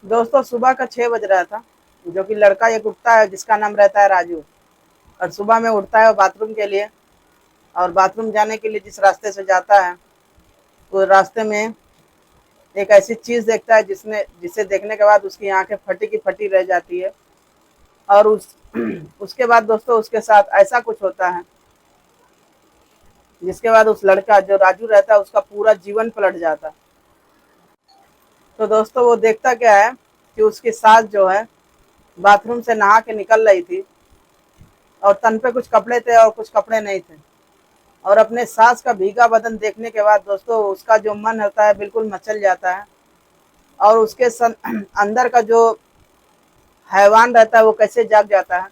दोस्तों सुबह का 6 बज रहा था। जो कि लड़का एक उठता है जिसका नाम रहता है राजू। और सुबह में उठता है बाथरूम के लिए। और बाथरूम जाने के लिए जिस रास्ते से जाता है, वो रास्ते में एक ऐसी चीज देखता है जिसे देखने के बाद उसकी आंखें फटी की फटी रह जाती है। और उसके बाद दोस्तों उसके साथ ऐसा कुछ होता है जिसके बाद उस लड़का जो राजू रहता है उसका पूरा जीवन पलट जाता है। तो दोस्तों वो देखता क्या है कि उसकी सास जो है बाथरूम से नहा के निकल रही थी। और तन पे कुछ कपड़े थे और कुछ कपड़े नहीं थे। और अपने सास का भीगा बदन देखने के बाद दोस्तों उसका जो मन होता है बिल्कुल मचल जाता है। और अंदर का जो हैवान रहता है वो कैसे जाग जाता है।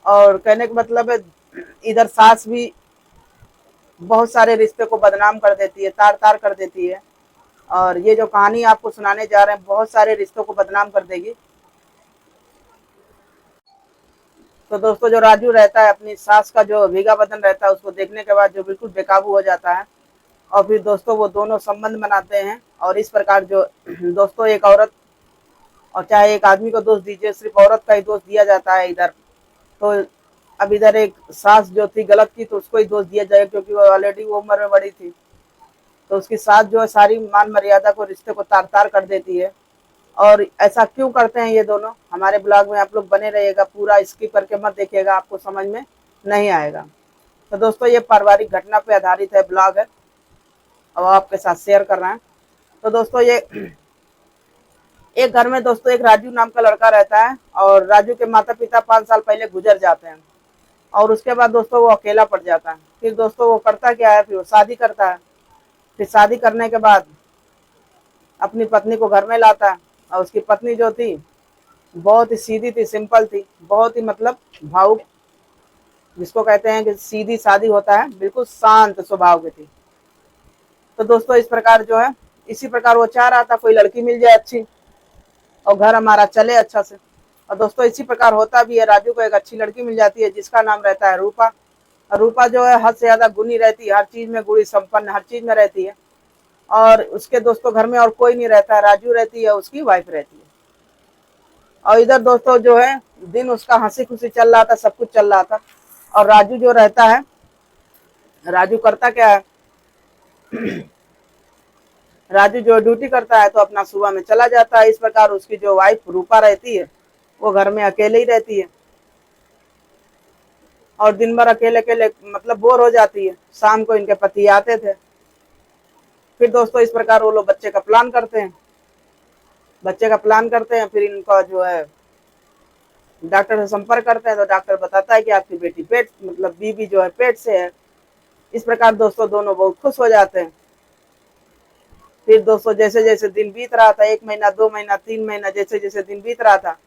और कहने का मतलब है, इधर सास भी बहुत सारे रिश्ते को बदनाम कर देती है, तार तार कर देती है। और ये जो कहानी आपको सुनाने जा रहे हैं बहुत सारे रिश्तों को बदनाम कर देगी। तो दोस्तों जो राजू रहता है अपनी सास का जो भीगा बदन रहता है उसको देखने के बाद जो बिल्कुल बेकाबू हो जाता है। और फिर दोस्तों वो दोनों संबंध बनाते हैं। और इस प्रकार जो दोस्तों एक औरत, और चाहे एक आदमी को दोष दीजिए, सिर्फ औरत का ही दोष दिया जाता है इधर। तो अब इधर एक सास जो थी गलत की तो उसको ही दोष दिया जाएगा, क्योंकि वो ऑलरेडी वो उम्र में बड़ी थी। तो उसकी सास जो है सारी मान मर्यादा को, रिश्ते को तार तार कर देती है। और ऐसा क्यों करते हैं ये दोनों, हमारे ब्लॉग में आप लोग बने रहिएगा, पूरा स्किप करके मत देखिएगा, आपको समझ में नहीं आएगा। तो दोस्तों ये पारिवारिक घटना पे आधारित है ब्लॉग है, अब आपके साथ शेयर कर रहे हैं। तो दोस्तों ये एक घर में दोस्तों एक राजू नाम का लड़का रहता है। और राजू के माता पिता 5 साल पहले गुजर जाते हैं। और उसके बाद दोस्तों वो अकेला पड़ जाता है। फिर दोस्तों वो करता क्या है, फिर वो शादी करता है। फिर शादी करने के बाद अपनी पत्नी को घर में लाता है। और उसकी पत्नी जो थी बहुत ही सीधी थी, सिंपल थी, बहुत ही मतलब भावुक, जिसको कहते हैं कि सीधी सादी होता है, बिल्कुल शांत स्वभाव की थी। तो दोस्तों इस प्रकार जो है, इसी प्रकार वो चाह रहा था कोई लड़की मिल जाए अच्छी और घर हमारा चले अच्छा से। और दोस्तों इसी प्रकार होता भी है, राजू को एक अच्छी लड़की मिल जाती है जिसका नाम रहता है रूपा। और रूपा जो है हद से ज्यादा गुणी रहती है, हर चीज में गुणी संपन्न, हर चीज में रहती है। और उसके दोस्तों घर में और कोई नहीं रहता है, राजू रहती है, उसकी वाइफ रहती है। और इधर दोस्तों जो है दिन उसका हंसी खुशी चल रहा था, सब कुछ चल रहा था। और राजू जो रहता है, राजू करता क्या है, राजू जो ड्यूटी करता है तो अपना सुबह में चला जाता है। इस प्रकार उसकी जो वाइफ रूपा रहती है वो घर में अकेले ही रहती है। और दिन भर अकेले अकेले मतलब बोर हो जाती है। शाम को इनके पति आते थे। फिर दोस्तों इस प्रकार वो लोग बच्चे का प्लान करते हैं। फिर इनका जो है डॉक्टर से संपर्क करते हैं। तो डॉक्टर बताता है कि आपकी बेटी पेट मतलब बीबी जो है पेट से है। इस प्रकार दोस्तों दोनों बहुत खुश हो जाते हैं। फिर दोस्तों जैसे जैसे दिन बीत रहा था, 1 महीना, 2 महीना, 3 महीना, जैसे जैसे दिन बीत रहा था,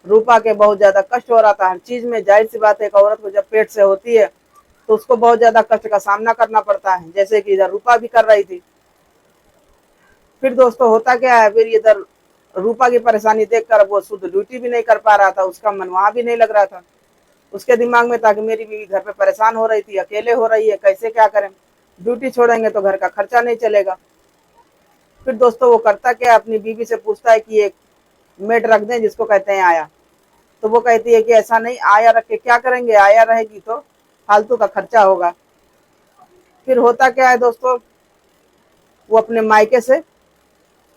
रूपा के बहुत ज्यादा कष्ट हो रहा था हर चीज में। जाहिर सी बात है, एक औरत को जब पेट से होती है तो उसको बहुत ज्यादा कष्ट का सामना करना पड़ता है, जैसे कि इधर रूपा भी कर रही थी। फिर दोस्तों होता क्या है, फिर इधर रूपा की परेशानी देखकर वो शुद्ध ड्यूटी भी नहीं कर पा रहा था, उसका मन वहां भी नहीं लग रहा था। उसके दिमाग में था कि मेरी बीवी घर पे परेशान हो रही थी, अकेले हो रही है, कैसे क्या करें, ड्यूटी छोड़ेंगे तो घर का खर्चा नहीं चलेगा। फिर दोस्तों वो करता क्या, अपनी बीवी से पूछता है कि एक मेड रख दें जिसको कहते हैं आया। तो वो कहती है कि ऐसा नहीं, आया रख के क्या करेंगे, आया रहेगी तो फालतू का खर्चा होगा। फिर होता क्या है दोस्तों, वो अपने मायके से,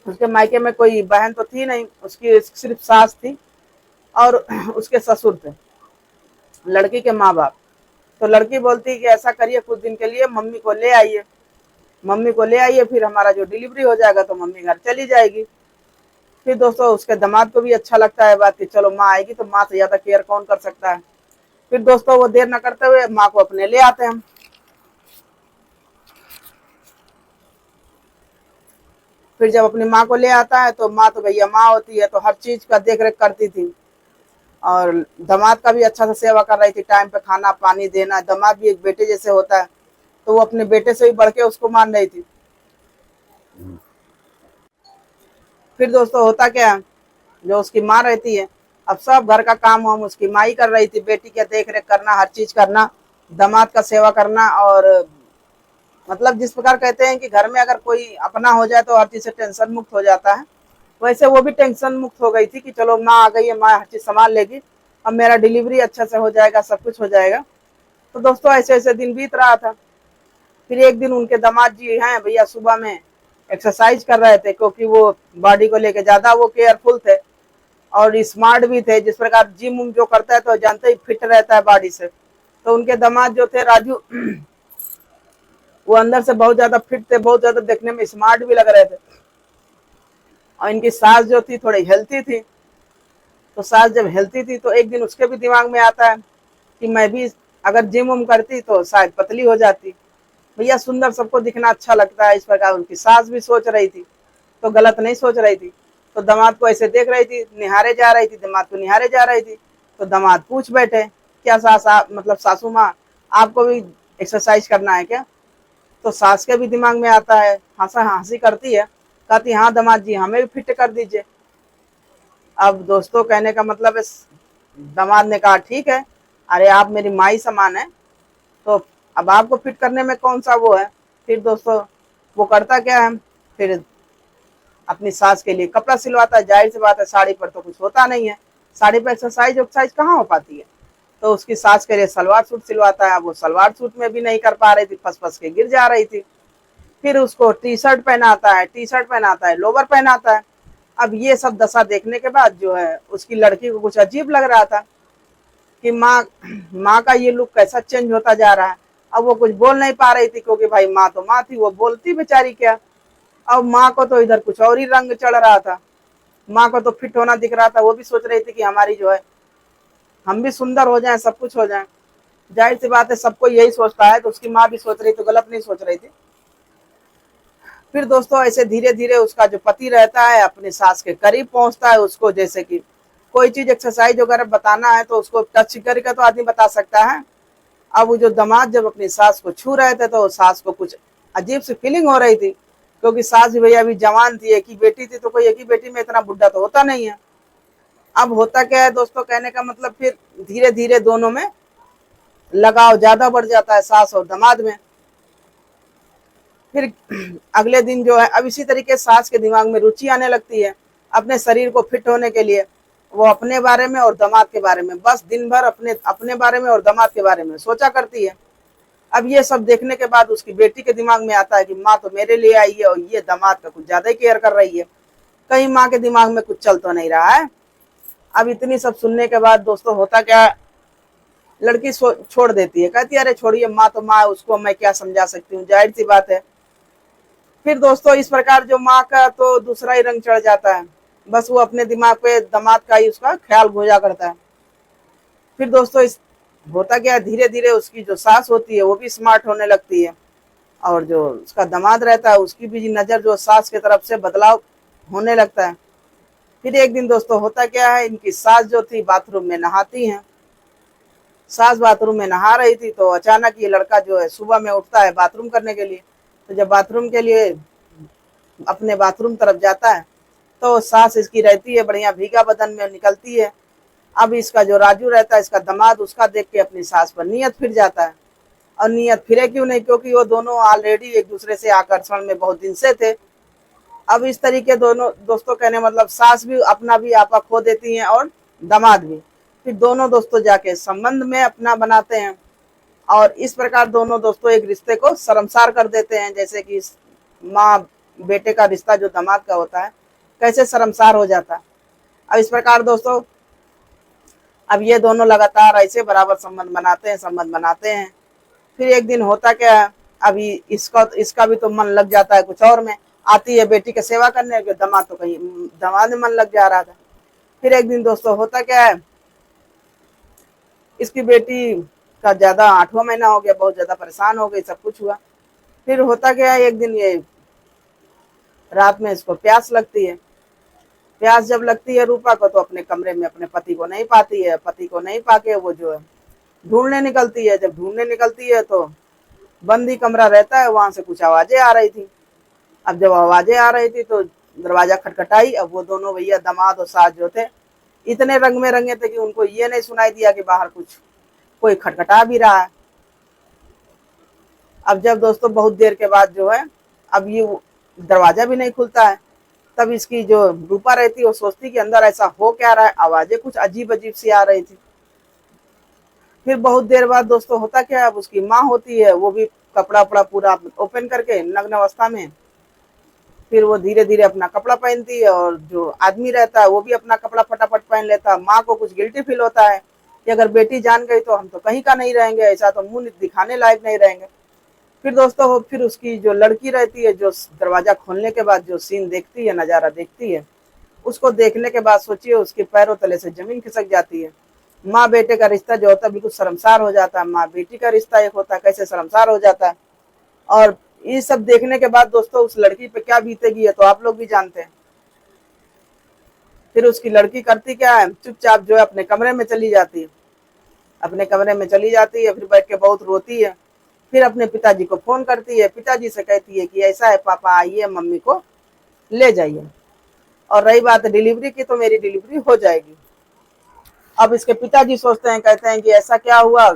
उसके मायके में कोई बहन तो थी नहीं, उसकी सिर्फ सास थी और उसके ससुर थे, लड़की के माँ बाप। तो लड़की बोलती है कि ऐसा करिए, कुछ दिन के लिए मम्मी को ले आइए, फिर हमारा जो डिलीवरी हो जाएगा तो मम्मी घर चली जाएगी। फिर दोस्तों उसके दामाद को भी अच्छा लगता है बात कि चलो माँ आएगी तो माँ से ज्यादा केयर कौन कर सकता है। फिर दोस्तों वो देर न करते हुए माँ को अपने ले आते हैं। फिर जब अपनी माँ को ले आता है तो माँ तो भैया माँ होती है, तो हर चीज का देख रेख करती थी। और दामाद का भी अच्छा से सेवा कर रही थी, टाइम पे खाना पानी देना, दामाद भी एक बेटे जैसे होता है, तो वो अपने बेटे से भी बढ़ के उसको मान रही थी। फिर दोस्तों होता क्या है, जो उसकी माँ रहती है, अब सब घर का काम वाम उसकी माँ ही कर रही थी, बेटी का देख रेख करना, हर चीज करना, दामाद का सेवा करना। और मतलब जिस प्रकार कहते हैं कि घर में अगर कोई अपना हो जाए तो हर चीज से टेंशन मुक्त हो जाता है, वैसे वो भी टेंशन मुक्त हो गई थी कि चलो माँ आ गई है, माँ हर चीज संभाल लेगी, अब मेरा डिलीवरी अच्छा से हो जाएगा, सब कुछ हो जाएगा। तो दोस्तों ऐसे ऐसे दिन बीत रहा था। फिर एक दिन उनके दामाद जी हैं भैया सुबह में एक्सरसाइज कर रहे थे, क्योंकि वो बॉडी को लेके ज्यादा वो केयरफुल थे और स्मार्ट भी थे। जिस प्रकार जिम उम जो करता है तो जानते ही फिट रहता है बॉडी से। तो उनके दामाद जो थे राजू, वो अंदर से बहुत ज्यादा फिट थे, बहुत ज्यादा देखने में स्मार्ट भी लग रहे थे। और इनकी सास जो थी थोड़ी हेल्थी थी। तो सास जब हेल्थी थी तो एक दिन उसके भी दिमाग में आता है कि मैं भी अगर जिम उम करती तो शायद पतली हो जाती। भैया सुंदर सबको दिखना अच्छा लगता है, इस प्रकार उनकी सास भी सोच रही थी, तो गलत नहीं सोच रही थी। तो दामाद को ऐसे देख रही थी, निहारे जा रही थी, दामाद को निहारे जा रही थी। तो दामाद पूछ बैठे, क्या सास आप मतलब सासू माँ आपको भी एक्सरसाइज करना है क्या? तो सास के भी दिमाग में आता है, हंसा हंसी करती है, कहती हाँ दामाद जी हमें भी फिट कर दीजिए। अब दोस्तों कहने का मतलब है, दामाद ने कहा ठीक है, अरे आप मेरी माई समान है, तो अब आपको फिट करने में कौन सा वो है। फिर दोस्तों वो करता क्या है, फिर अपनी सास के लिए कपड़ा सिलवाता है। जाहिर सी बात है साड़ी पर तो कुछ होता नहीं है, साड़ी पर एक्सरसाइज एक्सरसाइज कहाँ हो पाती है। तो उसकी सास के लिए सलवार सूट सिलवाता है। वो सलवार सूट में भी नहीं कर पा रही थी, फंस फंस के गिर जा रही थी। फिर उसको टी शर्ट पहनाता है, टी शर्ट पहनाता है, लोवर पहनाता है। अब ये सब दशा देखने के बाद जो है उसकी लड़की को कुछ अजीब लग रहा था कि माँ का ये लुक कैसा चेंज होता जा रहा है। अब वो कुछ बोल नहीं पा रही थी, क्योंकि भाई माँ तो माँ थी, वो बोलती बेचारी क्या। अब माँ को तो इधर कुछ और ही रंग चढ़ रहा था। माँ को तो फिट होना दिख रहा था, वो भी सोच रही थी कि हमारी जो है हम भी सुंदर हो जाएं, सब कुछ हो जाए। जाहिर सी बात है सबको यही सोचता है, तो उसकी माँ भी सोच रही, तो गलत नहीं सोच रही थी। फिर दोस्तों ऐसे धीरे धीरे उसका जो पति रहता है अपने सास के करीब पहुंचता है। उसको जैसे कि कोई चीज एक्सरसाइज वगैरह बताना है तो उसको टच करके तो आदमी बता सकता है। अब वो जो दामाद जब अपनी सास को छू रहे थे तो सास को कुछ अजीब सी फीलिंग हो रही थी, क्योंकि सास भी भैया अभी जवान थी, एक ही बेटी थी, तो कोई एक ही बेटी में इतना बुढ़ा तो होता नहीं है। अब होता क्या है दोस्तों, कहने का मतलब फिर धीरे धीरे दोनों में लगाव ज्यादा बढ़ जाता है, सास और दामाद में। फिर अगले दिन जो है अब इसी तरीके सास के दिमाग में रुचि आने लगती है अपने शरीर को फिट होने के लिए। वो अपने बारे में और दामाद के बारे में बस दिन भर अपने अपने बारे में और दामाद के बारे में सोचा करती है। अब ये सब देखने के बाद उसकी बेटी के दिमाग में आता है कि माँ तो मेरे लिए आई है और ये दामाद का कुछ ज्यादा ही केयर कर रही है, कहीं माँ के दिमाग में कुछ चल तो नहीं रहा है। अब इतनी सब सुनने के बाद दोस्तों होता क्या, लड़की छोड़ देती है, कहती है अरे छोड़िए, माँ तो माँ, उसको मैं क्या समझा सकती हूँ, जाहिर सी बात है। फिर दोस्तों इस प्रकार जो माँ का तो दूसरा ही रंग चढ़ जाता है, बस वो अपने दिमाग पे दामाद का ही उसका ख्याल घुजा करता है। फिर दोस्तों इस होता क्या, धीरे धीरे उसकी जो सास होती है वो भी स्मार्ट होने लगती है, और जो उसका दामाद रहता है उसकी भी नजर जो सास की तरफ से बदलाव होने लगता है। फिर एक दिन दोस्तों होता क्या है, इनकी सास जो थी बाथरूम में नहाती हैं। सास बाथरूम में नहा रही थी तो अचानक ये लड़का जो है सुबह में उठता है बाथरूम करने के लिए। तो जब बाथरूम के लिए अपने बाथरूम तरफ जाता है तो सास इसकी रहती है बढ़िया भीगा बदन में निकलती है। अब इसका जो राजू रहता है, इसका दामाद, उसका देख के अपनी सास पर नियत फिर जाता है। और नियत फिरे क्यों नहीं, क्योंकि वो दोनों ऑलरेडी एक दूसरे से आकर्षण में बहुत दिन से थे। अब इस तरीके दोनों दोस्तों कहने मतलब सास भी अपना भी आपा खो देती हैं और दामाद भी। फिर दोनों दोस्तों जाके संबंध में अपना बनाते हैं, और इस प्रकार दोनों दोस्तों एक रिश्ते को शर्मसार कर देते हैं। जैसे कि माँ बेटे का रिश्ता जो दामाद का होता है कैसे शर्मसार हो जाता है। अब इस प्रकार दोस्तों अब ये दोनों लगातार ऐसे बराबर संबंध बनाते हैं, संबंध बनाते हैं। फिर एक दिन होता क्या है, अभी इसका भी तो मन लग जाता है कुछ और में, आती है बेटी की सेवा करने के, दामाद तो कहीं दामाद में मन लग जा रहा था। फिर एक दिन दोस्तों होता क्या है, इसकी बेटी का ज्यादा 8वां महीना हो गया, बहुत ज्यादा परेशान हो गई, सब कुछ हुआ। फिर होता क्या है, एक दिन ये रात में इसको प्यास लगती है। प्यास जब लगती है रूपा को तो अपने कमरे में अपने पति को नहीं पाती है। पति को नहीं पाके वो जो है ढूंढने निकलती है। जब ढूंढने निकलती है तो बंद ही कमरा रहता है, वहां से कुछ आवाजें आ रही थी। अब जब आवाजें आ रही थी तो दरवाजा खटखटाई। अब वो दोनों भैया दामाद और सास जो थे इतने रंग में रंगे थे कि उनको ये नहीं सुनाई दिया कि बाहर कुछ कोई खटखटा भी रहा है। अब जब दोस्तों बहुत देर के बाद जो है अब ये दरवाजा भी नहीं खुलता है, तब इसकी जो रूपा रहती वो सोचती कि अंदर ऐसा हो क्या रहा है, आवाजें कुछ अजीब अजीब सी आ रही थी। फिर बहुत देर बाद दोस्तों होता क्या है, अब उसकी माँ होती है वो भी कपड़ा वपड़ा पूरा ओपन करके नग्न अवस्था में, फिर वो धीरे धीरे अपना कपड़ा पहनती है और जो आदमी रहता है वो भी अपना कपड़ा फटाफट पहन लेता है। माँ को कुछ गिल्टी फील होता है कि अगर बेटी जान गई तो हम तो कहीं का नहीं रहेंगे, ऐसा तो मुंह दिखाने लायक नहीं रहेंगे। फिर दोस्तों वो फिर उसकी जो लड़की रहती है जो दरवाजा खोलने के बाद जो सीन देखती है, नजारा देखती है, उसको देखने के बाद सोचिए उसके पैरों तले से जमीन खिसक जाती है। माँ बेटे का रिश्ता जो होता है बिल्कुल शर्मसार हो जाता है, माँ बेटी का रिश्ता एक होता है कैसे शर्मसार हो जाता है। और ये सब देखने के बाद दोस्तों उस लड़की पे क्या बीतेगी है तो आप लोग भी जानते हैं। फिर उसकी लड़की करती क्या है, चुपचाप जो है अपने कमरे में चली जाती है, अपने कमरे में चली जाती है, फिर बैठ के बहुत रोती है। फिर अपने पिताजी को फोन करती है, पिताजी से कहती है कि ऐसा है पापा आइए मम्मी को ले जाइए, और रही बात डिलीवरी की तो मेरी डिलीवरी हो जाएगी। अब इसके पिताजी सोचते हैं, कहते हैं कि ऐसा क्या हुआ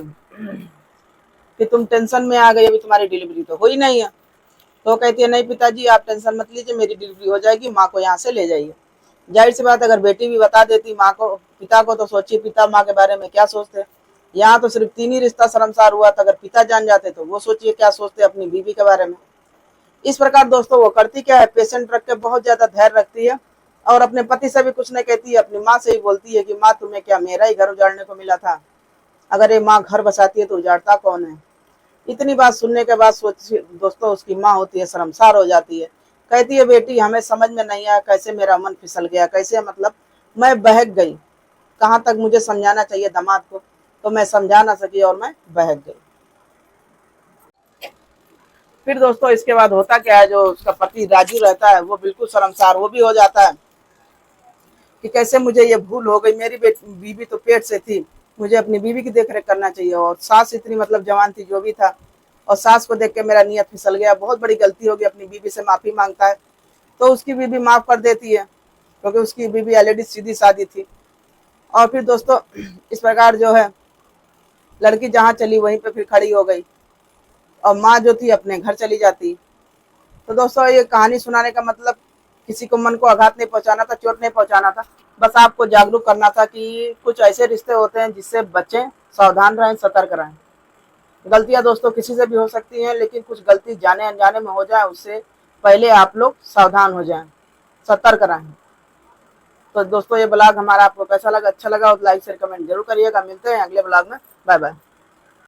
कि तुम टेंशन में आ गई, अभी तुम्हारी डिलीवरी तो हुई नहीं है। तो कहती है नहीं पिताजी आप टेंशन मत लीजिए, मेरी डिलीवरी हो जाएगी, माँ को यहाँ से ले जाइए। जाहिर सी बात अगर बेटी भी बता देती माँ को पिता को तो सोचिए पिता माँ के बारे में क्या सोचते। यहाँ तो सिर्फ 3 ही रिश्ता शर्मसार हुआ था, अगर पिता जान जाते तो वो सोचिए क्या सोचते अपनी बीवी के बारे में। इस प्रकार दोस्तों वो करती क्या है, पेशेंट रख के बहुत ज्यादा धैर्य रखती है और अपने पति से भी कुछ नहीं कहती है, अपनी माँ से ही बोलती है कि माँ तुम्हें क्या मेरा ही घर उजाड़ने को मिला था, अगर ये माँ घर बसाती है तो उजाड़ता कौन है। इतनी बात सुनने के बाद सोचिए दोस्तों उसकी माँ होती है शर्मसार हो जाती है, कहती है बेटी हमें समझ में नहीं आया कैसे मेरा मन फिसल गया, कैसे मतलब मैं बहक गई, कहाँ तक मुझे समझाना चाहिए दामाद को तो मैं समझा ना सकी और मैं बहक गई। फिर दोस्तों इसके बाद होता क्या है, जो उसका पति राजू रहता है वो बिल्कुल शर्मसार वो भी हो जाता है कि कैसे मुझे ये भूल हो गई, मेरी बीवी तो पेट से थी, मुझे अपनी बीवी की देखरेख करना चाहिए, और सास इतनी मतलब जवान थी जो भी था, और सास को देख के मेरा नियत फिसल गया, बहुत बड़ी गलती होगी, अपनी बीवी से माफी मांगता है। तो उसकी बीवी माफ कर देती है क्योंकि उसकी बीवी ऑलरेडी सीधी सादी थी। और फिर दोस्तों इस प्रकार जो है लड़की जहाँ चली वहीं पे फिर खड़ी हो गई और माँ जो थी अपने घर चली जाती। तो दोस्तों ये कहानी सुनाने का मतलब किसी को मन को आघात नहीं पहुंचाना था, चोट नहीं पहुंचाना था, बस आपको जागरूक करना था कि कुछ ऐसे रिश्ते होते हैं जिससे बच्चे सावधान रहें, सतर्क रहें। गलतियां दोस्तों किसी से भी हो सकती हैं, लेकिन कुछ गलती जाने अनजाने में हो जाए उससे पहले आप लोग सावधान हो जाएं, सतर्क रहें। तो दोस्तों ये ब्लॉग हमारा आपको कैसा लगा, अच्छा लगा तो लाइक शेयर कमेंट जरूर करिएगा। मिलते हैं अगले ब्लॉग में, बाय बाय।